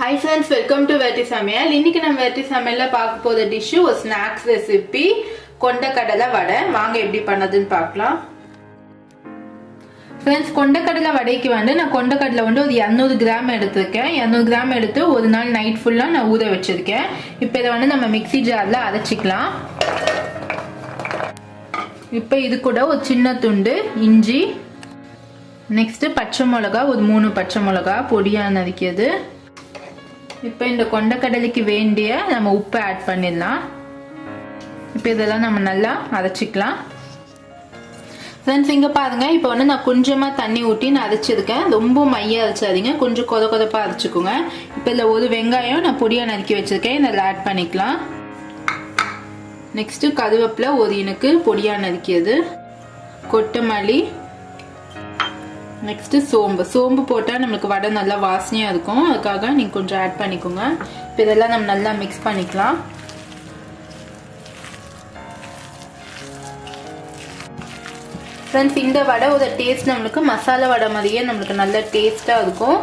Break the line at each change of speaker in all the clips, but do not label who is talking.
Hi friends, welcome to Verti Samayal. இன்னைக்கு நம்ம Verti Samayalல பார்க்க போற டிஷ் ஒரு ஸ்நாக்ஸ் ரெசிபி கொண்டக்கடலை வடை. வாங்க எப்படி பண்ணதுன்னு பார்க்கலாம். Friends, கொண்டக்கடலை வடைக்கு வந்து நான் கொண்டக்கடலை வந்து ஒரு 200 கிராம் எடுத்துர்க்கேன். 200 கிராம் எடுத்து ஒரு நாள் நைட் ஃபுல்லா நான் ஊற வச்சிருக்கேன். இப்போ இத வந்து நம்ம மிக்ஸி ஜார்ல அரைச்சிக்கலாம். இப்போ இது கூட ஒரு சின்ன துண்டு இஞ்சி, நெக்ஸ்ட் பச்சை மிளகாய் ஒரு 3 பச்சை மிளகாய் பொடியா நறுக்கியது. இப்போ இந்த கொண்டக்கடலைக்கு வேண்டிய நம்ம உப்பு ஆட் பண்ணிடலாம். இப்போ இதெல்லாம் நம்ம நல்லா அரைச்சிக்கலாம். ஃப்ரெண்ட்ஸ் இங்க பாருங்க, இப்போ வந்து நான் கொஞ்சமா தண்ணி ஊற்றி நான் அரைச்சிருக்கேன். ரொம்ப மையா அரைச்சாதீங்க, கொஞ்சம் கொத கொதப்பா அரைச்சிக்கோங்க. இப்போ இதில் ஒரு வெங்காயம் நான் பொடியா நறுக்கி வச்சிருக்கேன், இதில் ஆட் பண்ணிக்கலாம். நெக்ஸ்ட் கருவேப்பிலை ஒரு இனுக்கு பொடியா நறுக்கியது, கொத்தமல்லி, நெக்ஸ்ட் சோம்பு போட்டால் நம்மளுக்கு வடை நல்லா வாசனையாக இருக்கும், அதுக்காக நீங்கள் கொஞ்சம் ஆட் பண்ணிக்கோங்க. இப்போ இதெல்லாம் நம்ம நல்லா மிக்ஸ் பண்ணிக்கலாம். ஃப்ரெண்ட்ஸ் இந்த வடை ஒரு டேஸ்ட் நம்மளுக்கு மசாலா வடை மாதிரியே நம்மளுக்கு நல்ல டேஸ்ட்டாக இருக்கும்.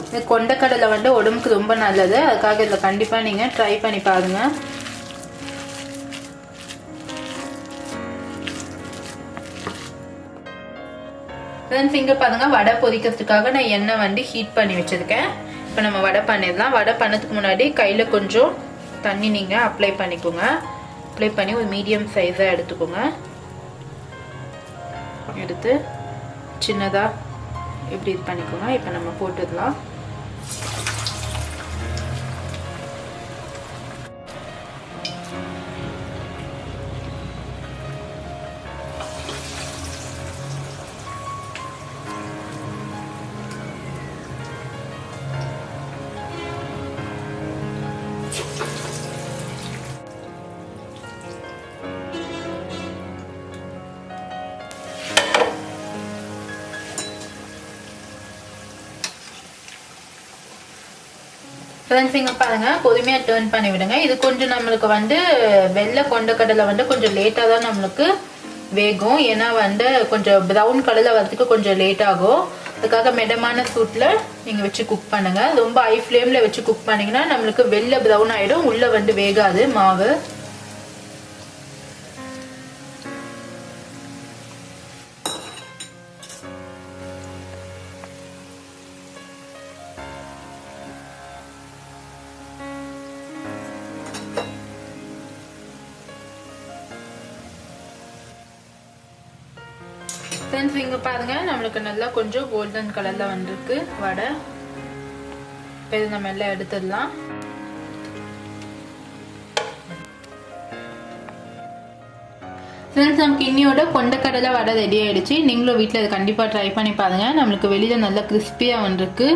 இந்த கொண்டக்கடலை வந்து உடம்புக்கு ரொம்ப நல்லது, அதுக்காக இதில் கண்டிப்பாக நீங்கள் ட்ரை பண்ணி பாருங்கள். ஃப்ரெண்ட்ஸ் இங்கே பாருங்க, வடை பொரிக்கிறதுக்காக நான் எண்ணெய் வந்து ஹீட் பண்ணி வச்சிருக்கேன். இப்போ நம்ம வடை பண்ணிடலாம். வடை பண்ணதுக்கு முன்னாடி கையில் கொஞ்சம் தண்ணி நீங்கள் அப்ளை பண்ணிக்கோங்க. அப்ளை பண்ணி ஒரு மீடியம் சைஸாக எடுத்துக்கோங்க. எடுத்து சின்னதாக இப்படி இது பண்ணிக்கோங்க. இப்போ நம்ம போட்டுடலாம். ஃப்ரெண்ட்ஸ் இங்கே பாருங்க, பொறுமையாக டர்ன் பண்ணி விடுங்க. இது கொஞ்சம் நம்மளுக்கு வந்து வெள்ளை கொண்டக்கடலை வந்து கொஞ்சம் லேட்டாக தான் நம்மளுக்கு வேகும். ஏன்னா வந்து கொஞ்சம் ப்ரௌன் கலரில் வரதுக்கு கொஞ்சம் லேட் ஆகும். அதுக்காக மிதமான சூட்டில் நீங்கள் வச்சு குக் பண்ணுங்க. ரொம்ப ஹை ஃப்ளேமில் வச்சு குக் பண்ணிங்கன்னா நம்மளுக்கு வெள்ளை ப்ரௌன் ஆகிடும், உள்ளே வந்து வேகாது மாவு. ஃப்ரெண்ட்ஸ் இங்கே பாருங்க, நம்மளுக்கு நல்லா கொஞ்சம் கோல்டன் கலர்ல வந்திருக்கு வடை. இப்போ இது நம்ம எல்லாம் எடுத்துடலாம். ஃப்ரெண்ட்ஸ் நமக்கு இன்னியோட கொண்டக்கடலை வடை ரெடி ஆயிடுச்சு. நீங்களும் வீட்டில் இது கண்டிப்பாக ட்ரை பண்ணி பாருங்க. நம்மளுக்கு வெளியில நல்லா கிறிஸ்பியாக வந்திருக்கு,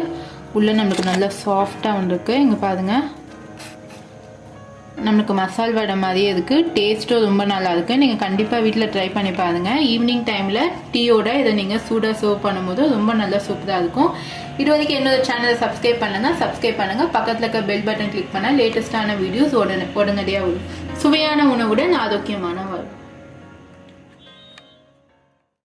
உள்ள நம்மளுக்கு நல்லா சாஃப்டாக வந்திருக்கு. இங்கே பாருங்க, நம்மளுக்கு மசால் வடை மாதிரியே இருக்கு, டேஸ்ட்டும் ரொம்ப நல்லா இருக்கு. நீங்க கண்டிப்பா வீட்டில் ட்ரை பண்ணி பாருங்க. ஈவினிங் டைம்ல டீயோட இதை நீங்க சூடா சர்வ் பண்ணும்போது ரொம்ப நல்லா சூப்பரா இருக்கும். இது வரைக்கும் என்னோட சேனலை சப்ஸ்கிரைப் பண்ணுங்க. பக்கத்துல இருக்க பெல் பட்டன் கிளிக் பண்ணா லேட்டஸ்டான வீடியோஸ் உடனடியாக வரும். சுவையான உணவுடன் ஆரோக்கியமான